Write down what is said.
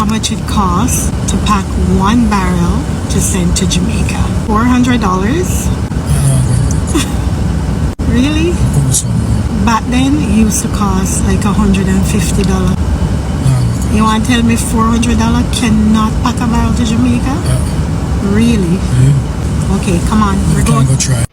how much it costs to pack 1 barrel to send to Jamaica. $400? Really? Back then, it used to cost like $150. You want to tell me $400 cannot pack a barrel to Jamaica? Really? Okay, come on. We're going to go try.